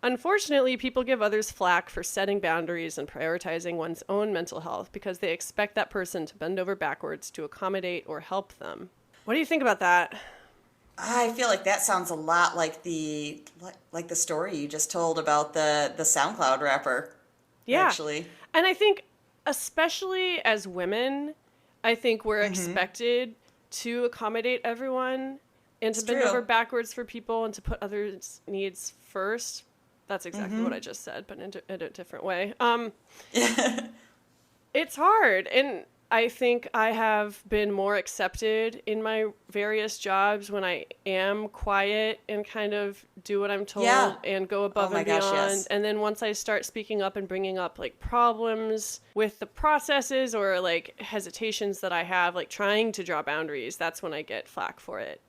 Unfortunately, people give others flack for setting boundaries and prioritizing one's own mental health because they expect that person to bend over backwards to accommodate or help them. What do you think about that? I feel like that sounds a lot like the story you just told about the SoundCloud rapper. Yeah. Actually. And I think, especially as women, I think we're expected to accommodate everyone and to bend over backwards for people and to put others' needs first. That's exactly what I just said, but in a different way. It's hard. And I think I have been more accepted in my various jobs when I am quiet and kind of do what I'm told and go above and beyond. Yes. And then once I start speaking up and bringing up like problems with the processes or like hesitations that I have, like trying to draw boundaries, that's when I get flack for it.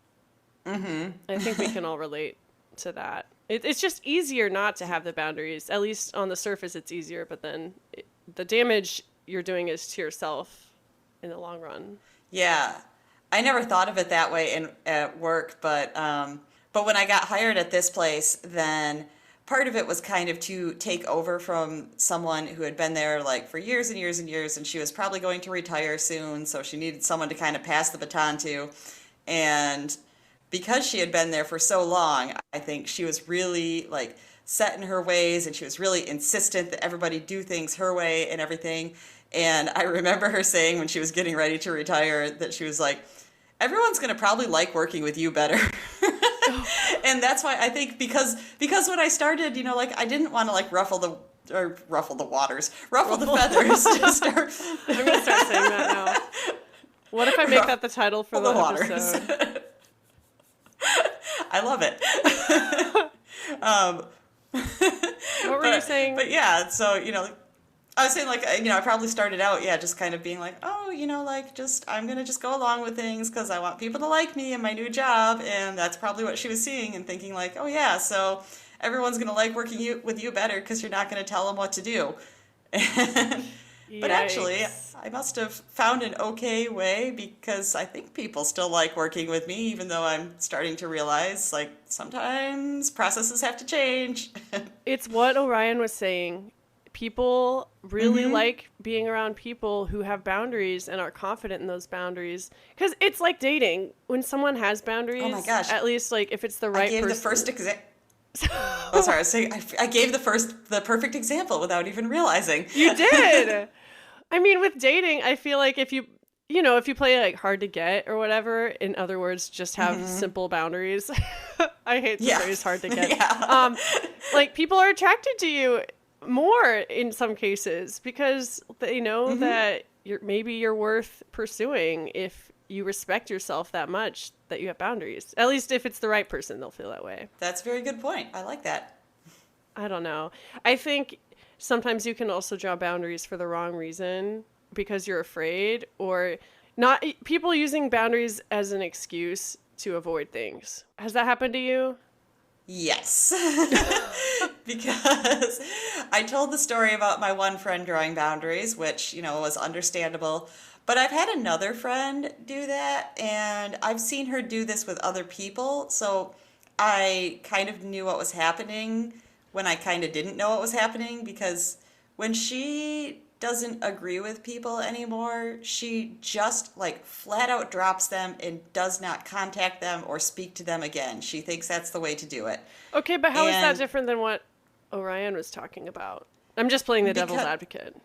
I think we can all relate to that. It's just easier not to have the boundaries. At least on the surface, it's easier, but then the damage you're doing is to yourself in the long run. Yeah. I never thought of it that way at work, but when I got hired at this place, then part of it was kind of to take over from someone who had been there like for years and years and years, and she was probably going to retire soon, so she needed someone to kind of pass the baton to. And because she had been there for so long, I think she was really like set in her ways, and she was really insistent that everybody do things her way and everything. And I remember her saying when she was getting ready to retire that she was like, everyone's going to probably like working with you better. And that's why I think because when I started, like I didn't want to like ruffle the feathers to start. I'm going to start saying that now. What if I make that the title for the episode? I love it. What were you saying? But yeah, so, I was saying like, I probably started out, just kind of being like, oh, like I'm going to just go along with things because I want people to like me in my new job. And that's probably what she was seeing and thinking like, oh yeah, so everyone's going to like working with you better because you're not going to tell them what to do. But actually, I must have found an okay way because I think people still like working with me, even though I'm starting to realize, like, sometimes processes have to change. It's what Orion was saying. People really like being around people who have boundaries and are confident in those boundaries. Because it's like dating. When someone has boundaries, oh my gosh, at least, like, if it's the right person. I gave the first example. Oh, sorry. I was saying I gave the perfect example without even realizing. You did. I mean, with dating, I feel like if you play like hard to get or whatever, in other words, just have simple boundaries. I hate the phrase hard to get. Yeah. Like people are attracted to you more in some cases because they know that maybe you're worth pursuing if you respect yourself that much that you have boundaries. At least if it's the right person, they'll feel that way. That's a very good point. I like that. I don't know. I think sometimes you can also draw boundaries for the wrong reason because you're afraid or not. People using boundaries as an excuse to avoid things. Has that happened to you? Yes. Because I told the story about my one friend drawing boundaries, which, was understandable. But I've had another friend do that, and I've seen her do this with other people. So I kind of knew what was happening when I kind of didn't know what was happening, because when she doesn't agree with people anymore, she just like flat out drops them and does not contact them or speak to them again. She thinks that's the way to do it. Okay, but how is that different than what Orion was talking about? I'm just playing the devil's advocate.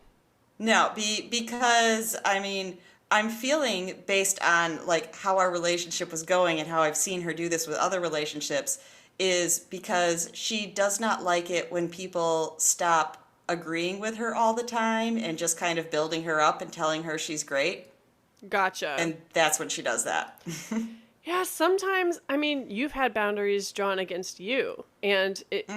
No, because I mean, I'm feeling based on like how our relationship was going and how I've seen her do this with other relationships is because she does not like it when people stop agreeing with her all the time and just kind of building her up and telling her she's great. Gotcha. And that's when she does that. Yeah, sometimes, I mean, you've had boundaries drawn against you and it,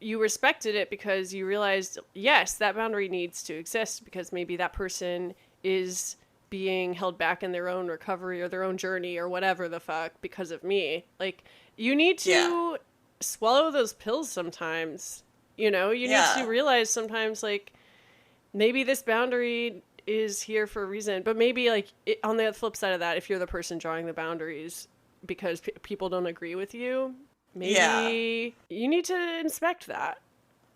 you respected it because you realized, yes, that boundary needs to exist because maybe that person is being held back in their own recovery or their own journey or whatever the fuck because of me. Like, you need to swallow those pills sometimes. You need to realize sometimes, like, maybe this boundary is here for a reason. But maybe, like, on the flip side of that, if you're the person drawing the boundaries because people don't agree with you, maybe you need to inspect that.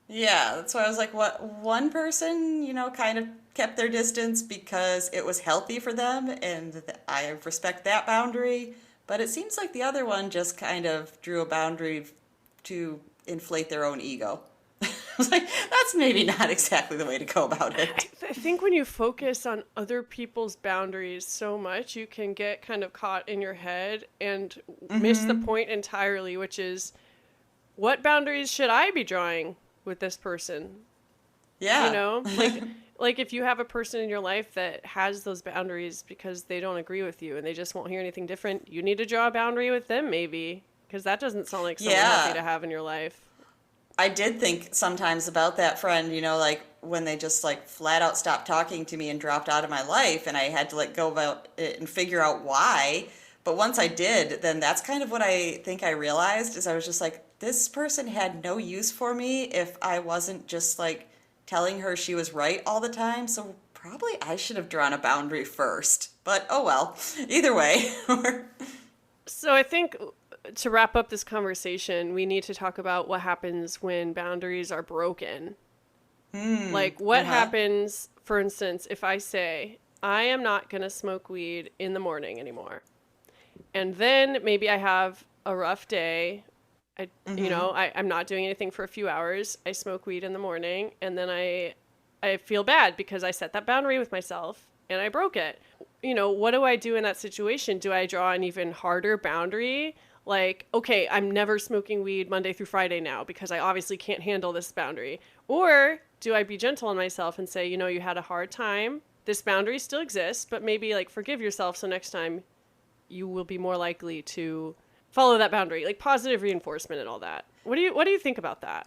Yeah, that's why I was like, what, one person, kind of kept their distance because it was healthy for them, and I respect that boundary. But it seems like the other one just kind of drew a boundary to inflate their own ego. I was like, that's maybe not exactly the way to go about it. I think when you focus on other people's boundaries so much, you can get kind of caught in your head and miss the point entirely, which is, what boundaries should I be drawing with this person? Yeah. Like if you have a person in your life that has those boundaries because they don't agree with you and they just won't hear anything different, you need to draw a boundary with them maybe, because that doesn't sound like someone healthy to have in your life. I did think sometimes about that friend, like when they just like flat out stopped talking to me and dropped out of my life, and I had to like go about it and figure out why. But once I did, then that's kind of what I think I realized is I was just like, this person had no use for me if I wasn't just like telling her she was right all the time. So probably I should have drawn a boundary first. But oh well, either way. So I think to wrap up this conversation, we need to talk about what happens when boundaries are broken. Like what happens, for instance, if I say, I am not going to smoke weed in the morning anymore. And then maybe I have a rough day. I'm not doing anything for a few hours. I smoke weed in the morning, and then I feel bad because I set that boundary with myself and I broke it. What do I do in that situation? Do I draw an even harder boundary? Like, okay, I'm never smoking weed Monday through Friday now because I obviously can't handle this boundary. Or do I be gentle on myself and say, you had a hard time. This boundary still exists, but maybe like forgive yourself so next time you will be more likely to follow that boundary, like positive reinforcement and all that. What do you think about that?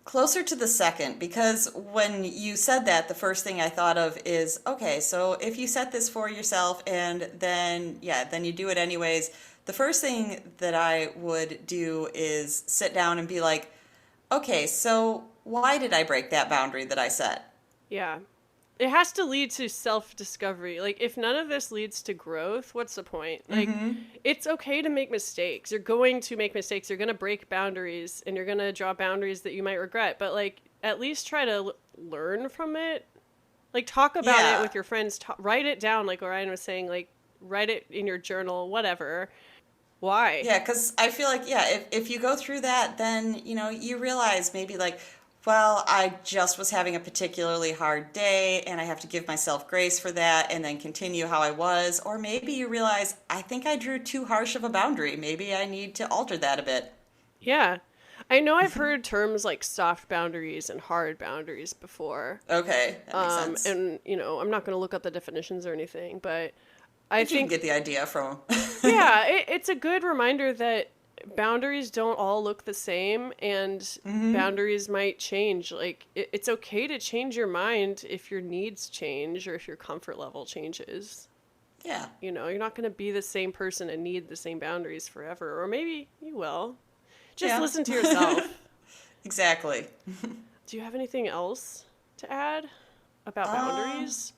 Closer to the second, because when you said that, the first thing I thought of is, okay, so if you set this for yourself and then you do it anyways, the first thing that I would do is sit down and be like, okay, so why did I break that boundary that I set? Yeah. It has to lead to self-discovery. Like, if none of this leads to growth, what's the point? Like, it's okay to make mistakes. You're going to make mistakes. You're going to break boundaries, and you're going to draw boundaries that you might regret. But, like, at least try to learn from it. Like, talk about it with your friends. Write it down, like Orion was saying. Like, write it in your journal, whatever. Why? Yeah, because I feel like, if you go through that, then, you realize maybe, like, well, I just was having a particularly hard day and I have to give myself grace for that and then continue how I was. Or maybe you realize, I think I drew too harsh of a boundary. Maybe I need to alter that a bit. Yeah. I know I've heard terms like soft boundaries and hard boundaries before. Okay, that makes sense. And, I'm not going to look up the definitions or anything, but I think you can get the idea from yeah, it's a good reminder that boundaries don't all look the same, and boundaries might change. Like, it's okay to change your mind if your needs change or if your comfort level changes. Yeah. You're not going to be the same person and need the same boundaries forever. Or maybe you will. Just listen to yourself. Exactly. Do you have anything else to add about boundaries?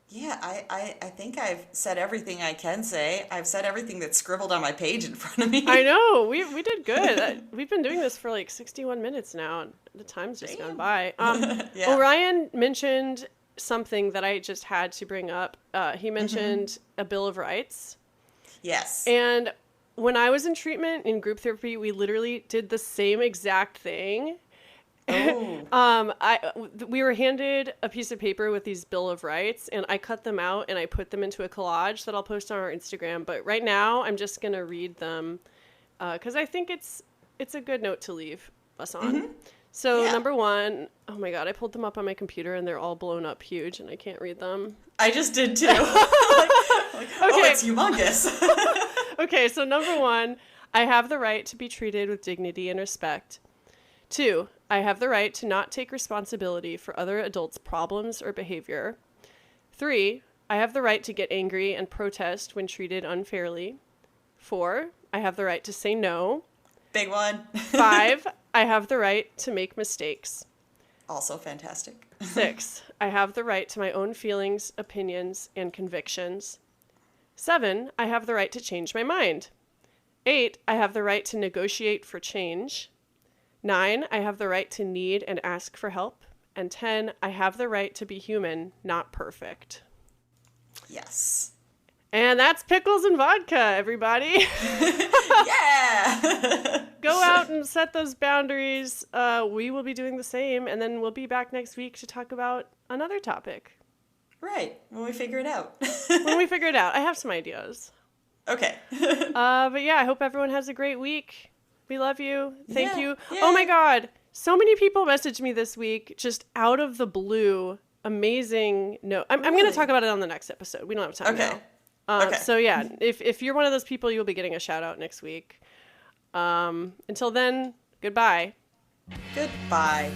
Yeah, I think I've said everything I can say. I've said everything that's scribbled on my page in front of me. I know. We did good. We've been doing this for like 61 minutes now, and the time's just gone by. Orion mentioned something that I just had to bring up. He mentioned a Bill of Rights. Yes. And when I was in treatment in group therapy, we literally did the same exact thing. Oh. We were handed a piece of paper with these Bill of Rights, and I cut them out and I put them into a collage that I'll post on our Instagram. But right now, I'm just gonna read them because I think it's a good note to leave us on. So number one, oh my God, I pulled them up on my computer and they're all blown up huge, and I can't read them. I just did too. Oh, it's humongous. Okay, so number one, I have the right to be treated with dignity and respect. 2, I have the right to not take responsibility for other adults' problems or behavior. 3, I have the right to get angry and protest when treated unfairly. 4, I have the right to say no. Big one. 5, I have the right to make mistakes. Also fantastic. 6, I have the right to my own feelings, opinions, and convictions. 7, I have the right to change my mind. 8, I have the right to negotiate for change. 9, I have the right to need and ask for help. And 10, I have the right to be human, not perfect. Yes. And that's pickles and vodka, everybody. Yeah. Go out and set those boundaries. We will be doing the same, and then we'll be back next week to talk about another topic. Right, when we figure it out. When we figure it out. I have some ideas. Okay. But yeah, I hope everyone has a great week. We love you. Thank you. Yeah. Oh my God. So many people messaged me this week, just out of the blue. Amazing. No, I'm going to talk about it on the next episode. We don't have time now. Okay. So yeah, if you're one of those people, you'll be getting a shout out next week. Until then, goodbye. Goodbye.